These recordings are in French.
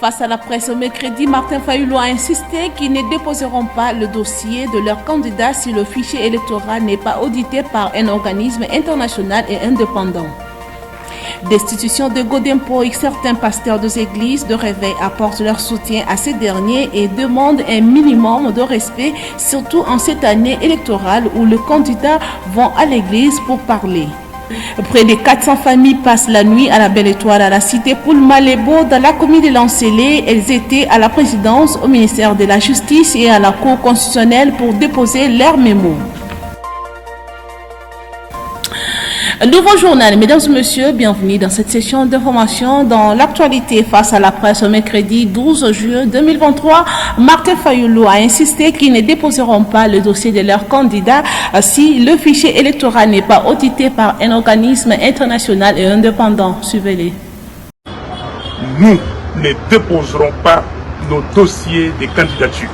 Face à la presse mercredi, Martin Fayulu a insisté qu'ils ne déposeront pas le dossier de leur candidat si le fichier électoral n'est pas audité par un organisme international et indépendant. Destitution de Godempo et certains pasteurs des églises de réveil apportent leur soutien à ces derniers et demandent un minimum de respect, surtout en cette année électorale où les candidats vont à l'église pour parler. Près de 400 familles passent la nuit à la Belle Étoile à la cité Poul-Malébo dans la commune de Lancelé. Elles étaient à la présidence, au ministère de la Justice et à la Cour constitutionnelle pour déposer leurs mémos. Nouveau journal, mesdames et messieurs, bienvenue dans cette session d'information dans l'actualité face à la presse au mercredi 12 juin 2023. Martin Fayulu a insisté qu'ils ne déposeront pas le dossier de leur candidat si le fichier électoral n'est pas audité par un organisme international et indépendant. Suivez-les. Nous ne déposerons pas nos dossiers de candidature.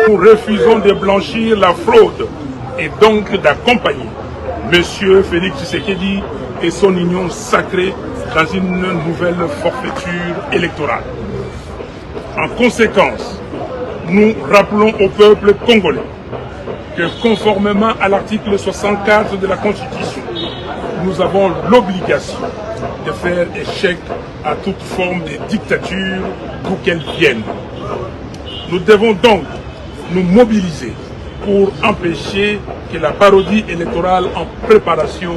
Nous refusons de blanchir la fraude et donc d'accompagner M. Félix Tshisekedi et son union sacrée dans une nouvelle forfaiture électorale. En conséquence, nous rappelons au peuple congolais que conformément à l'article 64 de la Constitution, nous avons l'obligation de faire échec à toute forme de dictature d'où qu'elle vienne. Nous devons donc nous mobiliser pour empêcher que la parodie électorale en préparation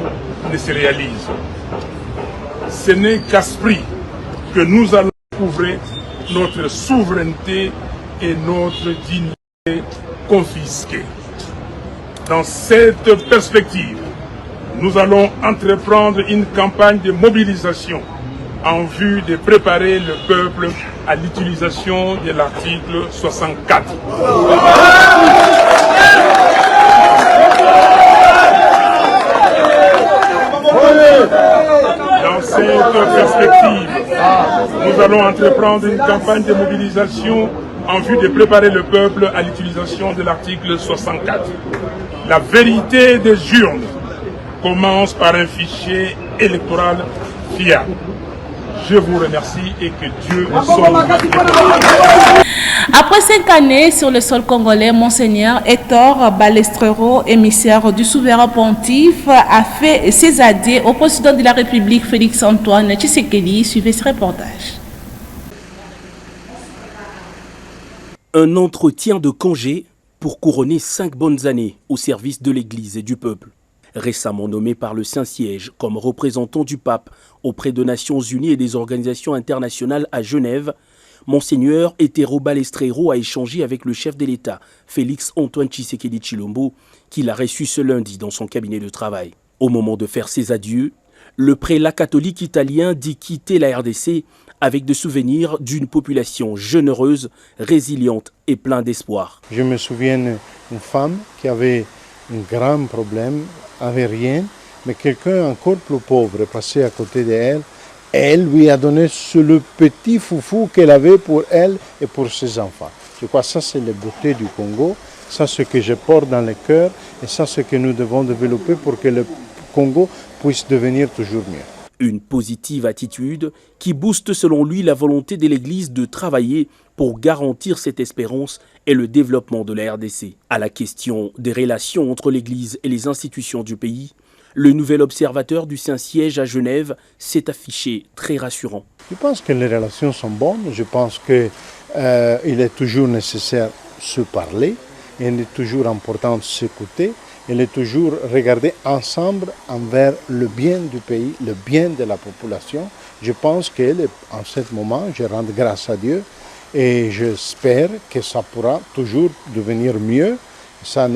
ne se réalise. Ce n'est qu'à ce prix que nous allons couvrir notre souveraineté et notre dignité confisquées. Dans cette perspective, nous allons entreprendre une campagne de mobilisation en vue de préparer le peuple à l'utilisation de l'article 64. Dans cette perspective, nous allons entreprendre une campagne de mobilisation en vue de préparer le peuple à l'utilisation de l'article 64. La vérité des urnes commence par un fichier électoral fiable. Je vous remercie et que Dieu nous sauve. Après 5 années sur le sol congolais, Monseigneur Hector Balestrero, émissaire du souverain pontife, a fait ses adieux au président de la République Félix-Antoine Tshisekedi. Suivez ce reportage. Un entretien de congé pour couronner 5 bonnes années au service de l'Église et du peuple. Récemment nommé par le Saint-Siège comme représentant du pape auprès des Nations Unies et des organisations internationales à Genève, Monseigneur Hétéro Balestrero a échangé avec le chef de l'État, Félix-Antoine Tshisekedi Tshilombo, qu'il a reçu ce lundi dans son cabinet de travail. Au moment de faire ses adieux, le prélat catholique italien dit quitter la RDC avec des souvenirs d'une population généreuse, résiliente et pleine d'espoir. Je me souviens d'une femme qui avait un grand problème, avait rien, mais quelqu'un encore plus pauvre est passé à côté d'elle. Elle lui a donné le petit foufou qu'elle avait pour elle et pour ses enfants. Je crois que ça, c'est la beauté du Congo. Ça, c'est ce que je porte dans le cœur et ça, c'est ce que nous devons développer pour que le Congo puisse devenir toujours mieux. Une positive attitude qui booste selon lui la volonté de l'Église de travailler pour garantir cette espérance et le développement de la RDC. À la question des relations entre l'Église et les institutions du pays, le nouvel observateur du Saint-Siège à Genève s'est affiché très rassurant. Je pense que les relations sont bonnes. Je pense qu'il est toujours nécessaire de se parler. Il est toujours important de s'écouter. Il est toujours regarder ensemble envers le bien du pays, le bien de la population. Je pense qu'en ce moment, je rends grâce à Dieu et j'espère que ça pourra toujours devenir mieux. Ça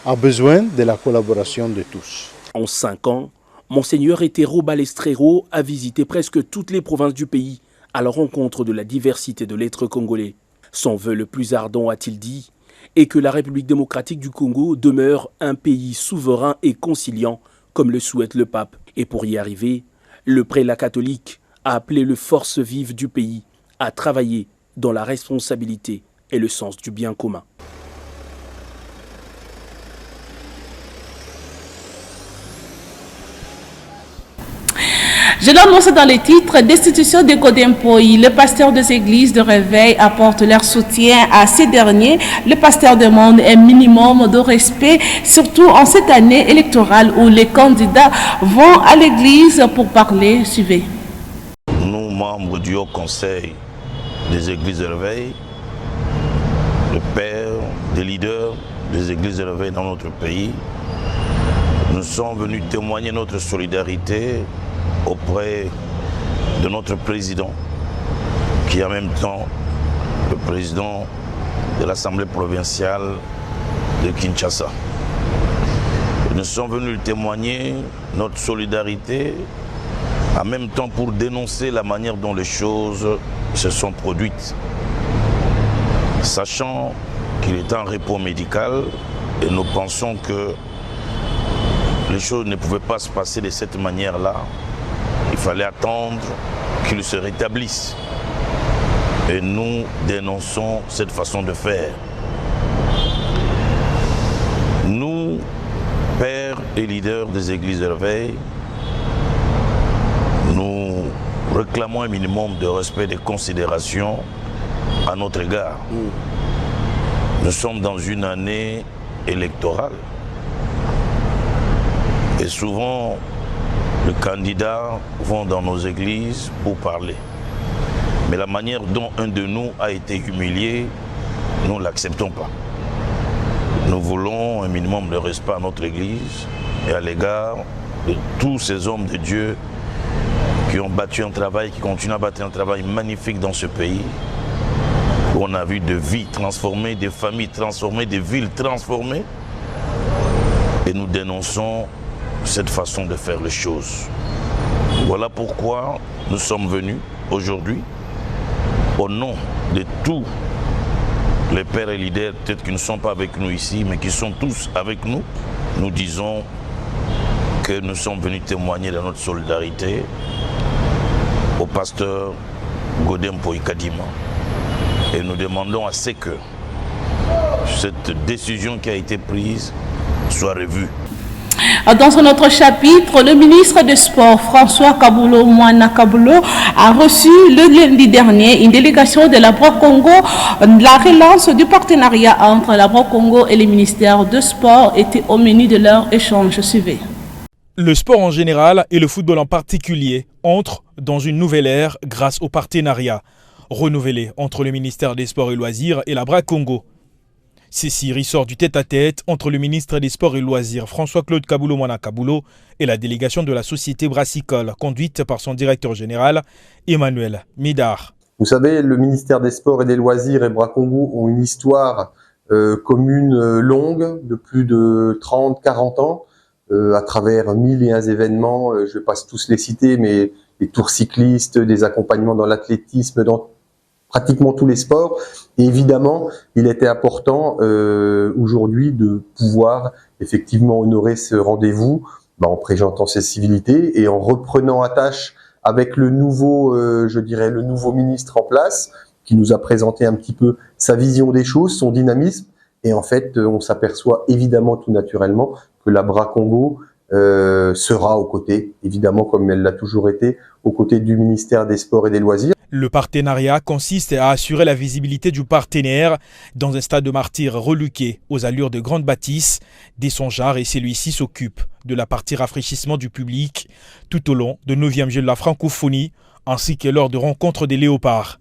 a besoin de la collaboration de tous. En 5 ans, Monseigneur Hétéro Balestrero a visité presque toutes les provinces du pays à la rencontre de la diversité de l'être congolais. Son vœu le plus ardent, a-t-il dit, est que la République démocratique du Congo demeure un pays souverain et conciliant, comme le souhaite le pape. Et pour y arriver, le prélat catholique a appelé les forces vives du pays à travailler dans la responsabilité et le sens du bien commun. Je l'annonce dans les titres, destitution des Godempoï. Le pasteur des églises de réveil apporte leur soutien à ces derniers. Le pasteur demande un minimum de respect, surtout en cette année électorale où les candidats vont à l'église pour parler. Suivez. Nous, membres du Haut Conseil des églises de réveil, le père, des leaders des églises de réveil dans notre pays, nous sommes venus témoigner notre solidarité auprès de notre président, qui est en même temps le président de l'Assemblée provinciale de Kinshasa. Nous sommes venus témoigner notre solidarité, en même temps pour dénoncer la manière dont les choses se sont produites. Sachant qu'il est en repos médical et nous pensons que les choses ne pouvaient pas se passer de cette manière-là. Il fallait attendre qu'il se rétablisse. Et nous dénonçons cette façon de faire. Nous, pères et leaders des églises de réveil, nous réclamons un minimum de respect et de considération à notre égard. Nous sommes dans une année électorale. Et souvent, les candidats vont dans nos églises pour parler. Mais la manière dont un de nous a été humilié, nous ne l'acceptons pas. Nous voulons un minimum de respect à notre église et à l'égard de tous ces hommes de Dieu qui ont battu un travail, qui continuent à battre un travail magnifique dans ce pays. Où on a vu des vies transformées, des familles transformées, des villes transformées. Et nous dénonçons cette façon de faire les choses. Voilà pourquoi nous sommes venus aujourd'hui, au nom de tous les pères et leaders, peut-être qui ne sont pas avec nous ici, mais qui sont tous avec nous. Nous disons que nous sommes venus témoigner de notre solidarité au pasteur Godempoï Kadima. Et nous demandons à ce que cette décision qui a été prise soit revue. Dans un autre chapitre, le ministre des Sports, François Kaboulo Mouana Kaboulo, a reçu le lundi dernier une délégation de la Bra-Congo. La relance du partenariat entre la Bra-Congo et le ministère des Sports était au menu de leur échange. Suivez. Le sport en général et le football en particulier entrent dans une nouvelle ère grâce au partenariat renouvelé entre le ministère des Sports et Loisirs et la Bra-Congo. Ceci ressort du tête-à-tête entre le ministre des Sports et Loisirs, François-Claude Kaboulo Mouana Kaboulo, et la délégation de la société brassicole, conduite par son directeur général, Emmanuel Midar. Vous savez, le ministère des Sports et des Loisirs et Bra-Congo ont une histoire commune longue, de plus de 30-40 ans, à travers 1001 événements, je ne vais pas tous les citer, mais des tours cyclistes, des accompagnements dans l'athlétisme, dans pratiquement tous les sports. Et évidemment, il était important aujourd'hui de pouvoir effectivement honorer ce rendez-vous en présentant ses civilités et en reprenant attache avec le nouveau, le nouveau ministre en place, qui nous a présenté un petit peu sa vision des choses, son dynamisme. Et en fait, on s'aperçoit évidemment tout naturellement que la Bra-Congo sera aux côtés, évidemment comme elle l'a toujours été, aux côtés du ministère des Sports et des Loisirs. Le partenariat consiste à assurer la visibilité du partenaire dans un stade de martyrs reluqué aux allures de grandes bâtisses dès son genre, et celui-ci s'occupe de la partie rafraîchissement du public tout au long de 9e jeu de la francophonie ainsi que lors de rencontres des léopards.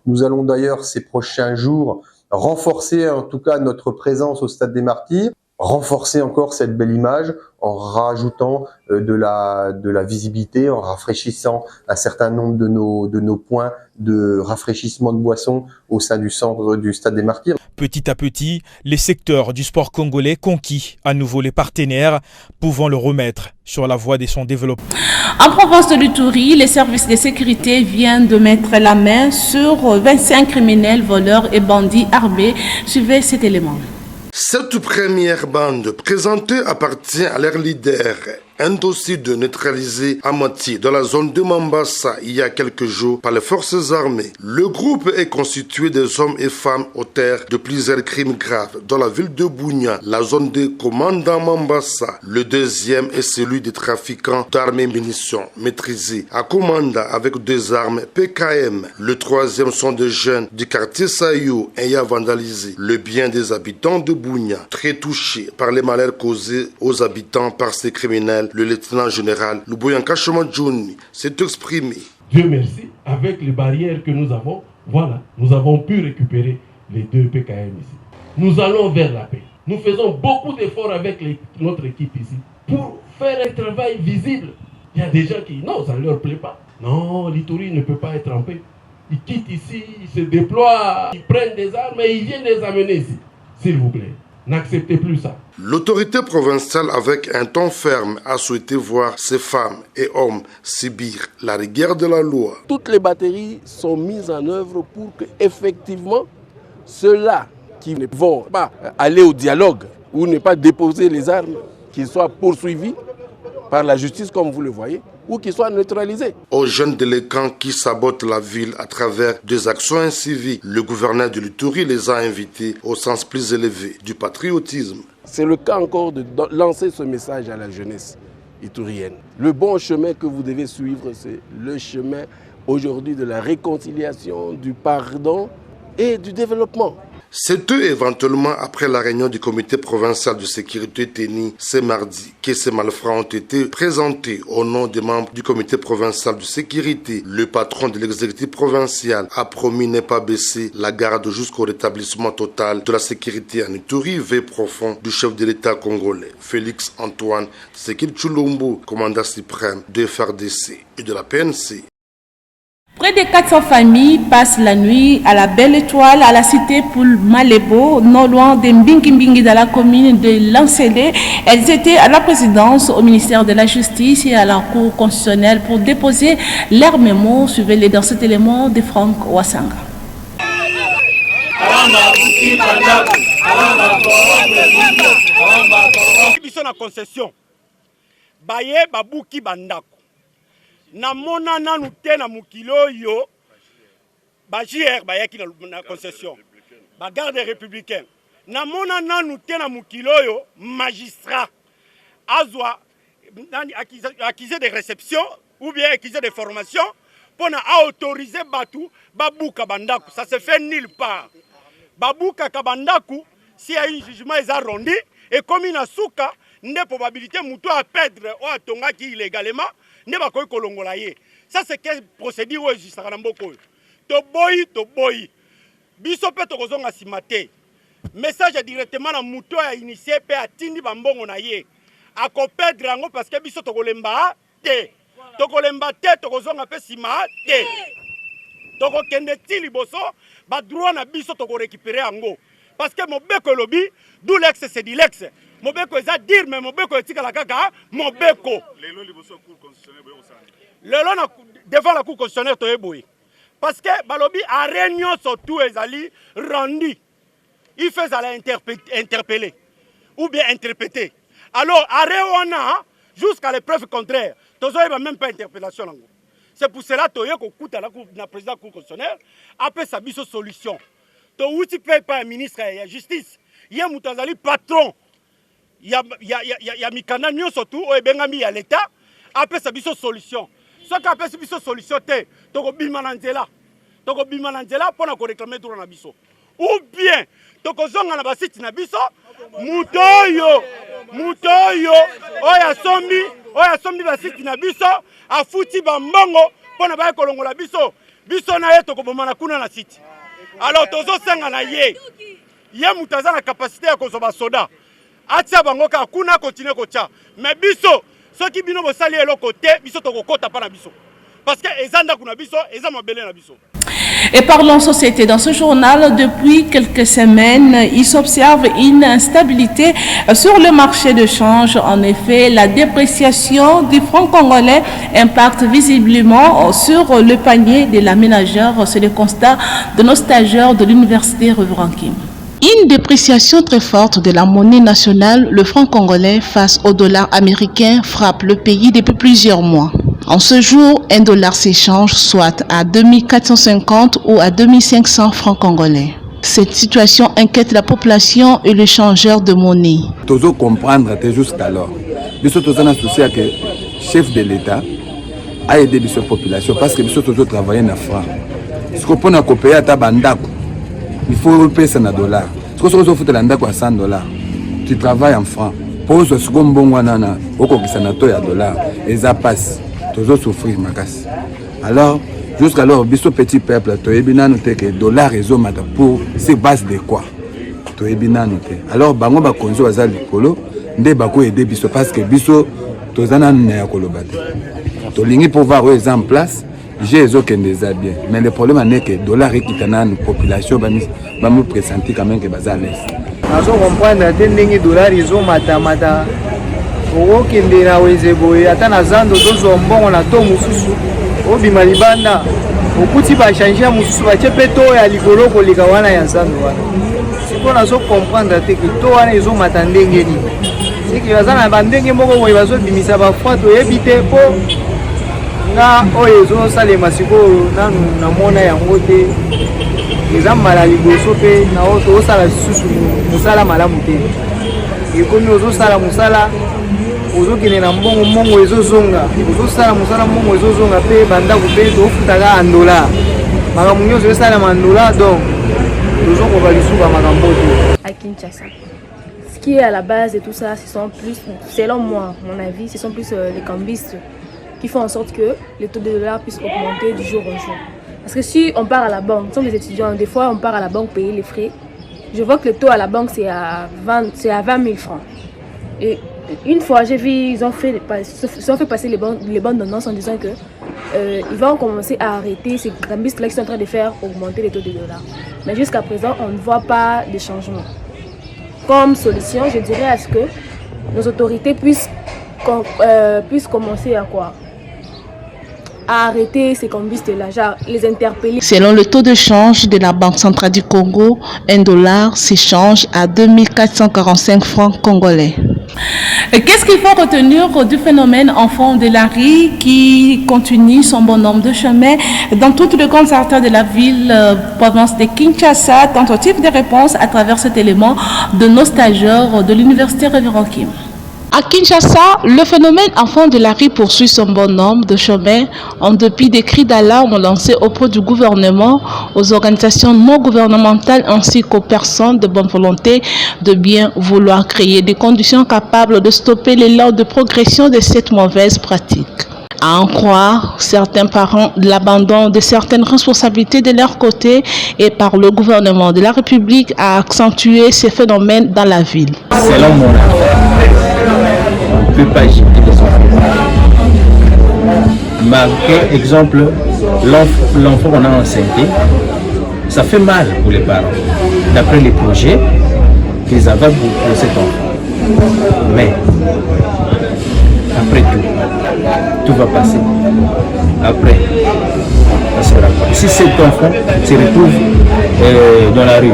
Nous allons d'ailleurs ces prochains jours renforcer en tout cas notre présence au stade des martyrs, renforcer encore cette belle image en rajoutant de la visibilité, en rafraîchissant un certain nombre de nos points de rafraîchissement de boissons au sein du centre du Stade des Martyrs. Petit à petit, les secteurs du sport congolais conquis à nouveau les partenaires, pouvant le remettre sur la voie de son développement. En province de l'Ituri, les services de sécurité viennent de mettre la main sur 25 criminels, voleurs et bandits armés. Suivez cet élément. Cette première bande, présentée appartient à leur leader, Un dossier de neutralisé à moitié dans la zone de Mambasa il y a quelques jours par les forces armées. Le groupe est constitué des hommes et femmes auteurs de plusieurs crimes graves dans la ville de Bunia, la zone de Commandant Mambasa. Le deuxième est celui des trafiquants d'armes et munitions maîtrisés à Komanda avec 2 armes PKM. Le troisième sont des jeunes du quartier Sayou ayant vandalisé le bien des habitants de Bunia. Très touché par les malheurs causés aux habitants par ces criminels, le lieutenant général Luboyanka Johnny s'est exprimé. Dieu merci, avec les barrières que nous avons, voilà, nous avons pu récupérer les 2 PKM ici. Nous allons vers la paix. Nous faisons beaucoup d'efforts avec notre équipe ici pour faire un travail visible. Il y a des gens qui, non, ça ne leur plaît pas. Non, l'Ituri ne peut pas être en paix. Ils quittent ici, ils se déploient, ils prennent des armes et ils viennent les amener ici. S'il vous plaît, n'acceptez plus ça. L'autorité provinciale, avec un ton ferme, a souhaité voir ces femmes et hommes subir la rigueur de la loi. Toutes les batteries sont mises en œuvre pour que, effectivement, ceux-là qui ne vont pas aller au dialogue ou ne pas déposer les armes, qu'ils soient poursuivis par la justice, comme vous le voyez, ou qu'ils soient neutralisés. Aux jeunes délinquants qui sabotent la ville à travers des actions inciviques, le gouverneur de l'Ituri les a invités au sens plus élevé du patriotisme. C'est le cas encore de lancer ce message à la jeunesse iturienne. Le bon chemin que vous devez suivre, c'est le chemin aujourd'hui de la réconciliation, du pardon et du développement. C'est eux, éventuellement, après la réunion du comité provincial de sécurité tenue ce mardi, que ces malfrats ont été présentés au nom des membres du comité provincial de sécurité. Le patron de l'exécutif provincial a promis ne pas baisser la garde jusqu'au rétablissement total de la sécurité en Ituri, vœu profond du chef de l'État congolais, Félix Antoine Tshisekedi Tshilombo, commandant suprême de FARDC et de la PNC. Près de 400 familles passent la nuit à la Belle Étoile, à la cité Poul Malebo, non loin de Mbingi dans la commune de Lancélé. Elles étaient à la présidence, au ministère de la Justice et à la Cour constitutionnelle pour déposer leurs mémos. Suivez-les dans cet élément de Franck Wassanga. Na mona nanu te na mukilo yo ba JR ba yaki na concession ba garde républicain na mona nanu te na mukilo yo magistrat azwa accusé de réception ou bien accusé de formation pour na autoriser batu babuka bandaku. Ça se fait nulle part. Babuka kabandaku si y a un jugement ils arrondi et comme il a souka ne probabilité muto à perdre ou à tonga qui illégalement ne ba koy kolongola ye. Ça c'est quelle procédure où juste na mboko. To boy. Biso pe to kozonga simate. Message directement na muto a initié pe atindi bambongo na ye. A ko perdre ngo parce que biso to kolemba te. To kolemba te to kozonga pe simate. To ko kende ti liboso ba droit na biso to ko récupérer ngo. Parce que mobeko lobi d'où l'ex c'est dit l'ex. Mobeko eza dire mais mobeko etika la kaka mobeko. Lelo liboso cour constitutionnelle boyo osani. Lelo na devant la cour constitutionnelle to eboyi. Parce que balobi a réunion surtout ezali rendu. Il fait à interpeller ou bien interpréter. Alors arrêt wana jusqu'à l'épreuve contraire. Tozo eba même pas interpellation nango. C'est pour cela to yeko kuta la cour na président cour constitutionnelle après sa biso solution. To outi paye pas un ministre de la justice. Y'a mutazali patron. Il y a mikana nyo surtout o ebengami ya l'état après sa biso solution. Ce qu'après sa biso solution te toko bima na nzela. Toko bima na nzela pour na ko réclamer droit na biso. Ou bien toko zonga na basiti na biso mutoyo oya sombi basiti na biso afuti bambongo pour na ba kolongola biso na ye toko bomana kuna na site. Alors tozo senga na ye mutaza na capacité ya kozoba soda. Atia bango ka kuna continue kotia. Mais biso ceux qui bino bosali eloko te biso tokokota pa na biso. Parce que ezanda kuna biso eza mabele na biso. Et parlons société. Dans ce journal, depuis quelques semaines, il s'observe une instabilité sur le marché de change. En effet, la dépréciation du franc congolais impacte visiblement sur le panier de la ménagère. C'est le constat de nos stagiaires de l'université Reverend Kim. Une dépréciation très forte de la monnaie nationale, le franc congolais face au dollar américain, frappe le pays depuis plusieurs mois. En ce jour, un dollar s'échange soit à 2450 ou à 2500 francs congolais. Cette situation inquiète la population et les changeurs de monnaie. Toujours comprendre jusqu'alors. Nous sommes tous en associé que le chef de l'État a aidé la population parce que nous sommes toujours travaillés en franc. Ce qu'on peut payer à Tabandako, il faut payer ça en dollars. Ce qu'on peut faire à 100 $, tu travailles en franc. Pour ce qu'on peut faire à dollars, et ça passe. Toujours souffrir ma casse. Alors, jusqu'alors, biso petit peuple, tu es bien noté que dollar et zomata pour ces bases de quoi? Tu es bien noté. Alors, bango ba konzo azali polo, nde bako aider biso parce que biso tozana na kolobate. To lingi pour voir eux en place, j'ai ezo kende za bien. Mais le problème est que dollar et kitana une population ba me présenter quand même que bazales. Nazo comprendre que ndenge dollar izomata mata. Okende na wezeboye ata na zando zozo mbongo na to mususu obima libanda okuti ba changer mususu ba chepeto ya likolo kolika wana ya zando wana siko nazo comprendre te que to wana ezo mata ndenge ni siki bazana ba ndenge moko boye bazo bimisa ba fois to yebite po na oyo ezo salema siko nanu na mona yango te ezam mala liboso pe na oto osala susu musala malamu te ekomi ozo sala musala ozokene na mbongo ezozonga ozosala musala mbongo ezozonga pe bandako pe tofutaka en dollar makambo nyonso esalama en dollar donc tozokoka lisuka makambo te. À Kinshasa, ce qui est à la base de tout ça, ce sont plus, selon moi, mon avis, ce sont plus les cambistes qui font en sorte que les taux de dollars puissent augmenter du jour au jour. Parce que si on part à la banque, nous sommes des étudiants, des fois on part à la banque payer les frais, je vois que le taux à la banque c'est à 20 000 francs. Et une fois, j'ai vu, ils ont fait passer les bonnes tendances en disant que ils vont commencer à arrêter ces cambistes-là qui sont en train de faire augmenter les taux de dollars. Mais jusqu'à présent, on ne voit pas de changement. Comme solution, je dirais à ce que nos autorités puissent commencer à quoi? À arrêter ces cambistes-là, genre les interpeller. Selon le taux de change de la Banque centrale du Congo, un dollar s'échange à 2445 francs congolais. Qu'est-ce qu'il faut retenir du phénomène enfant de la rue qui continue son bon nombre de chemins dans toutes les grandes artères de la ville, province de Kinshasa? Tentative de réponse à travers cet élément de nos stagiaires de l'université Révérend Kim. À Kinshasa, le phénomène enfant de la rue poursuit son bon nombre de chemins en dépit des cris d'alarme lancés auprès du gouvernement, aux organisations non gouvernementales ainsi qu'aux personnes de bonne volonté de bien vouloir créer des conditions capables de stopper l'élan de progression de cette mauvaise pratique. À en croire, certains parents, l'abandon de certaines responsabilités de leur côté et par le gouvernement de la République a accentué ces phénomènes dans la ville. Selon mon avis, on ne peut pas jeter les enfants. Marquer exemple, l'enfant qu'on a enceinté, ça fait mal pour les parents, d'après les projets qu'ils avaient pour cet enfant. Mais, après tout va passer. Après, ça sera pas. Si cet enfant se retrouve dans la rue,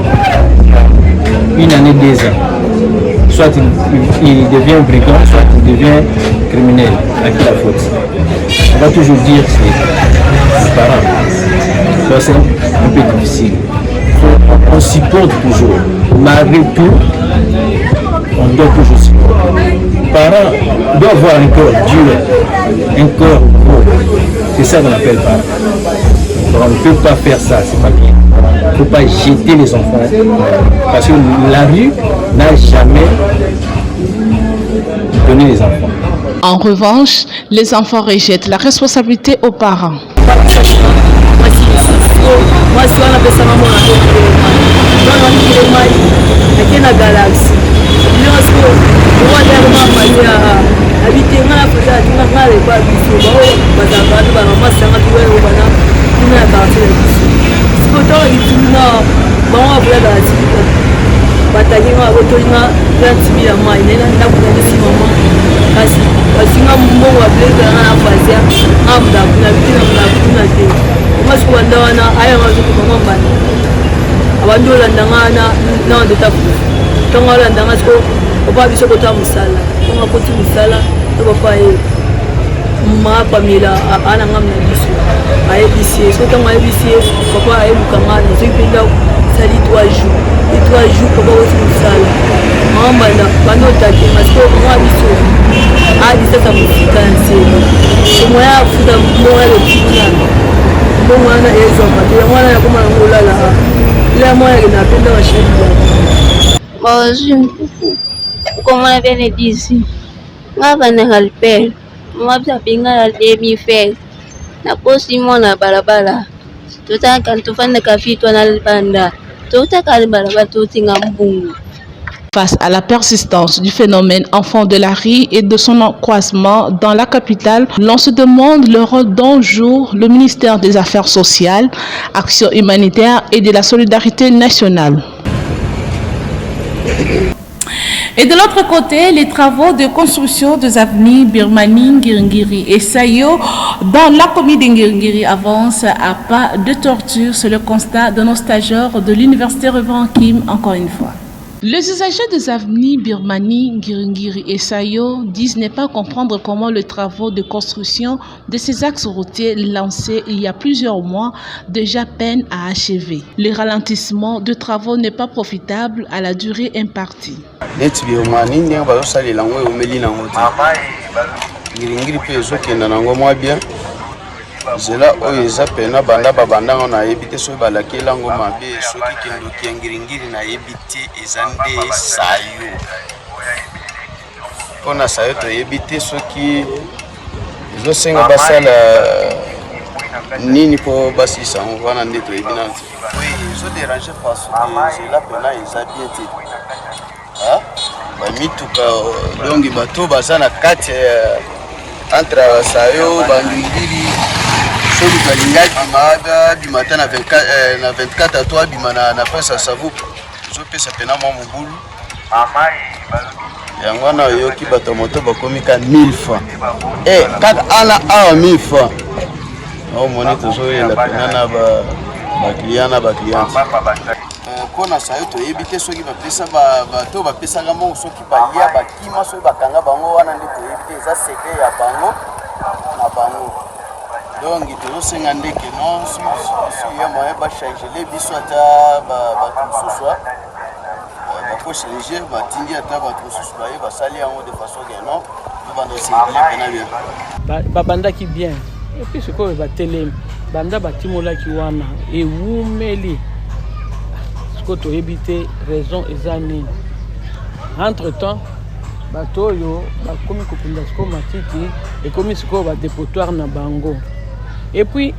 une année, 2 ans, soit il devient brigand, soit il devient criminel. À qui la faute? On va toujours dire que c'est les parents. C'est un peu difficile. On supporte toujours. Malgré tout, on doit toujours supporter. Les parents doivent avoir un corps dur, un corps gros. C'est ça qu'on appelle parents. On ne peut pas faire ça, c'est pas bien. Il ne faut pas jeter les enfants. Parce que la rue n'a jamais donné les enfants. En revanche, les enfants rejettent la responsabilité aux parents. abandi olandanga na ndeta tonga olandanga siko opa biso kota musala tonga koti musala to papa ye ma pamela ana ngamna biso aye bisie so tonga aye bisie papa aye lukanga na so ipenda sali 3 jours papa koti musala mama na bando take masiko mwa biso adi sasa mufika nsema moya futa moya le tika mwana ezo mate mwana yakoma ngolala la moya inapenda washirika. Bonjour. Comment on vient d'ici? Moi, je vais le faire. Moi, je vais la demi-faire. Na posi mona barabara. Tota quand tu fais le café, tu as le banda. Tota quand le barabara, tu as un mbungu. Face à la persistance du phénomène enfant de la rue et de son accroissement dans la capitale, l'on se demande le rôle dont joue le ministère des Affaires sociales, Action humanitaire et de la solidarité nationale. Et de l'autre côté, les travaux de construction des avenues Birmanie, Ngiringiri et Sayo dans la commune de Ngiringiri avancent à pas de torture, c'est le constat de nos stagiaires de l'université Reverend Kim encore une fois. Les usagers des avenues Birmanie, Ngiringiri et Sayo disent ne pas comprendre comment les travaux de construction de ces axes routiers lancés il y a plusieurs mois déjà peinent à achever. Le ralentissement de travaux n'est pas profitable à la durée impartie. Zela oyo pena banda babanda na yebite so balakela ngo mabe soki kendo kiangiringiri na yebite ezande sayo pona sayo to yebite soki zo senga basala nini po basisa on wana ndeto yebina oui zo déranger parce que zela pena ezabie te ha ba mituka longi bato basana kati entre sayo bandingiri soki balinga du matin na 24 à 3 bimana na pesa savu zo pesa pena mo mobulu yango na yoki bato moto bakomika 1000 francs et kaka ana a 1000 francs au moni toujours la pena na ba client kona sayo to yebite soki bapesa bato bapesaka mo soki balia bakima soki bakanga bango wana nde to yebite eza secret ya bango na bango. Donc il faut se demander que non, si il y a moyen de changer les biso ata ba soit ba changer ba tingi ata ba soit ba sali en de façon que non, on va doser bien ba banda qui bien. Et puis ce que ba télé banda ba timola ki wana et wumeli. Ce que to éviter raison ezani. Entre-temps bato yo ba komi kokunda sko matiti et komi sko ba dépotoir na bango. Et puis,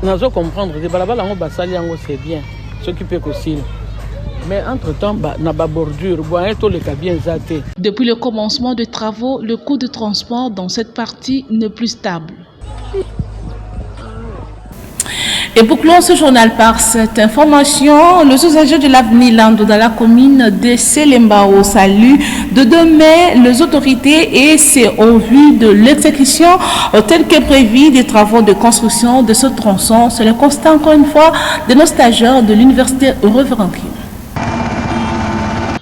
nous allons comprendre que c'est bien, ce qui peut aussi. Mais entre-temps, il y a des bordures, bien. Depuis le commencement des travaux, le coût de transport dans cette partie n'est plus stable. Et bouclons ce journal par cette information. Les usagers de l'avenue Lando dans la commune de Selembao saluent de demain les autorités et c'est au vu de l'exécution tel que prévu des travaux de construction de ce tronçon. C'est le constat encore une fois de nos stagiaires de l'université Reverend Kim.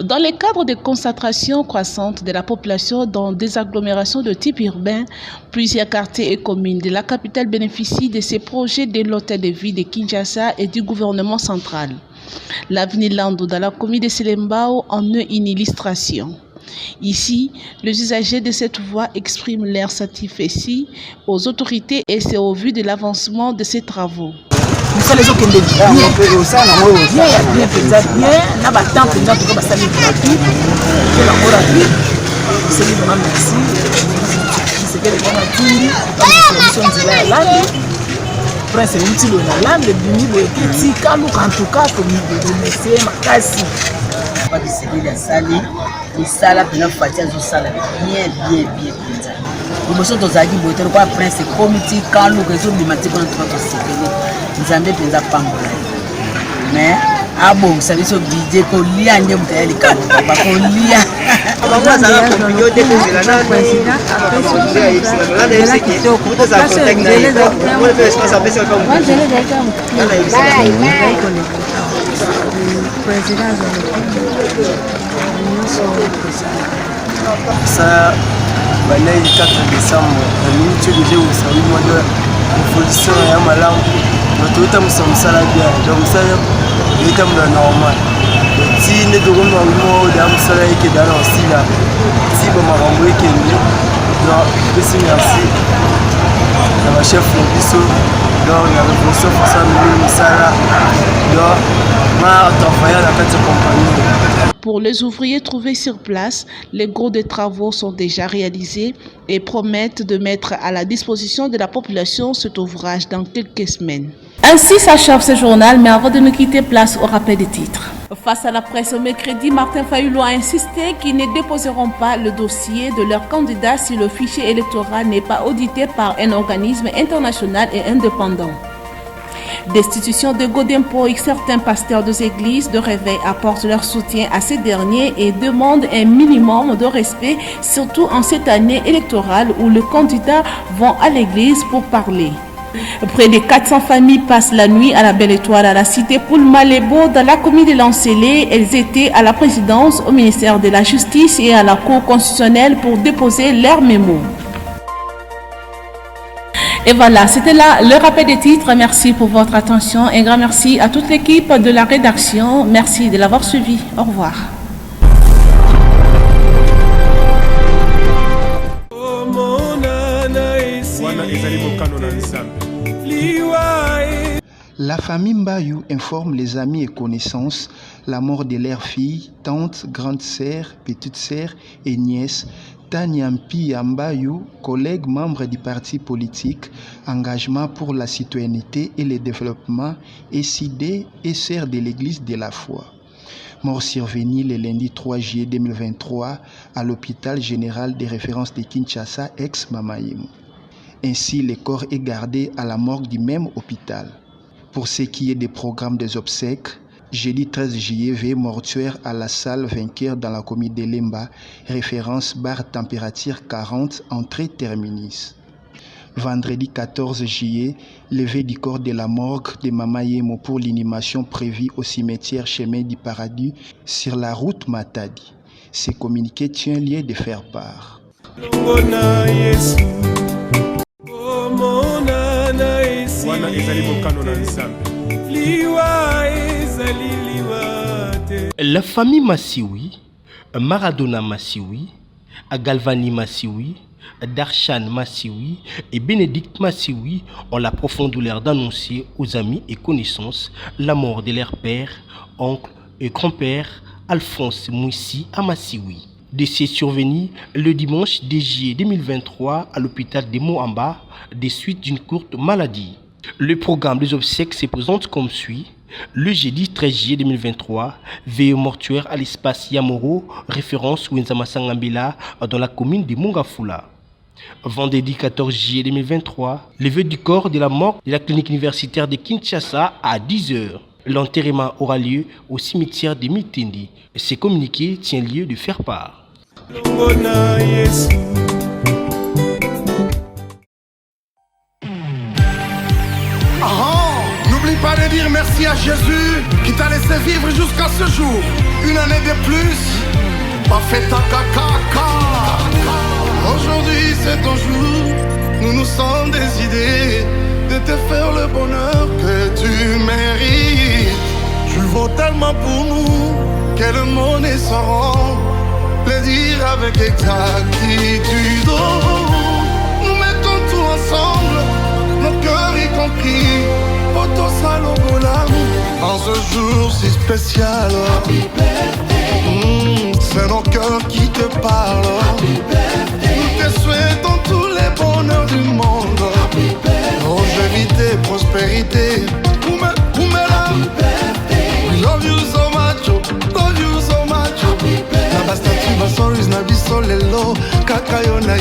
Dans le cadre de concentration croissante de la population dans des agglomérations de type urbain, plusieurs quartiers et communes de la capitale bénéficient de ces projets de l'hôtel de ville de Kinshasa et du gouvernement central. L'avenue Lando dans la commune de Selembao en est une illustration. Ici, les usagers de cette voie expriment leur satisfaction aux autorités et c'est au vu de l'avancement de ces travaux. Ça les autres bien ça na moi bien na ba temps pendant tout ba salir gratuit que la hora aquí c'est vraiment merci c'est que les gens tindi comme sont là là prince utile na land bimi bo petit kalu en tout cas comme de laisser makasi pas de civil à sali et ça là pendant fatia zo sala bien nous sommes tous aquí boter quoi prince comité kalu que zo bimati pour notre sécurité Nzambe penza pambola mais abo service oblige ko lia nje mutayali ka ba ko lia Ça, le 4 décembre, nous avons déjà eu le mois de révolution et un malin. Nous avons fait ça bien, donc ça est normal. Si nous avons fait ça qui est dans le style, si nous avons fait ça, merci à ma chef Lobiso, donc la révolution François Moussala, donc ma travaillé à la compagnie. Pour les ouvriers trouvés sur place, les gros des travaux sont déjà réalisés et promettent de mettre à la disposition de la population cet ouvrage dans quelques semaines. Ainsi s'achève ce journal, mais avant de nous quitter, place au rappel des titres. Face à la presse mercredi, Martin Fayulu a insisté qu'ils ne déposeront pas le dossier de leur candidat si le fichier électoral n'est pas audité par un organisme international et indépendant. Destitution de Godempo et certains pasteurs des églises de réveil apportent leur soutien à ces derniers et demandent un minimum de respect, surtout en cette année électorale où les candidats vont à l'église pour parler. Près de 400 familles passent la nuit à la Belle Étoile à la cité Poulmalebo dans la commune de Lancelé. Elles étaient à la présidence, au ministère de la Justice et à la Cour constitutionnelle pour déposer leurs mémos. Et voilà, c'était là le rappel des titres. Merci pour votre attention. Un grand merci à toute l'équipe de la rédaction. Merci de l'avoir suivi. Au revoir. La famille Mbayou informe les amis et connaissances la mort de leur fille, tante, grande sœur, petite sœur et nièce Tanyampi Mbayou, collègue membre du parti politique Engagement pour la citoyenneté et le développement SID et sœur de l'église de la foi. Mort survenue le lundi 3 juillet 2023 à l'hôpital général de référence de Kinshasa, ex-Mamayemo. Ainsi, le corps est gardé à la morgue du même hôpital. Pour ce qui est des programmes des obsèques, jeudi 13 juillet, veillée mortuaire à la salle Vainqueur dans la commune de Lemba, référence barre température 40, entrée terminus. Vendredi 14 juillet, levée du corps de la morgue de Mamayemo pour l'inhumation prévue au cimetière Chemin du Paradis sur la route Matadi. Ce communiqué tient lieu de faire part. La famille Massiwi, Maradona Massiwi, Galvani Massiwi, Darshan Massiwi et Bénédicte Massiwi ont la profonde douleur d'annoncer aux amis et connaissances la mort de leur père, oncle et grand-père Alphonse Moussi à Massiwi. Décès survenu le dimanche 10 juillet 2023 à l'hôpital de Moamba des suites d'une courte maladie. Le programme des obsèques se présente comme suit. Le jeudi 13 juillet 2023, veillée mortuaire à l'espace Yamoro, référence Wenzama Sangambila dans la commune de Mongafula. Vendredi 14 juillet 2023, levée du corps de la mort de la clinique universitaire de Kinshasa à 10h. L'enterrement aura lieu au cimetière de Mitendi. Ce communiqué tient lieu de faire part. N'oublie pas de dire merci à Jésus qui t'a laissé vivre jusqu'à ce jour. Une année de plus, pas fait ta caca. Aujourd'hui c'est ton jour, nous nous sommes décidés de te faire le bonheur que tu mérites. Tu vaux tellement pour nous que le monde ne saura le dire avec exactitude. Nous mettons tout ensemble, nos cœurs y compris, pour tout ça en ce jour si spécial. C'est nos cœurs qui te parlent. Nous te souhaitons tous les bonheurs du monde. Longévité, prospérité. We love you so much, love you so much. Nabastatu basoris nabiso lelo kakayo na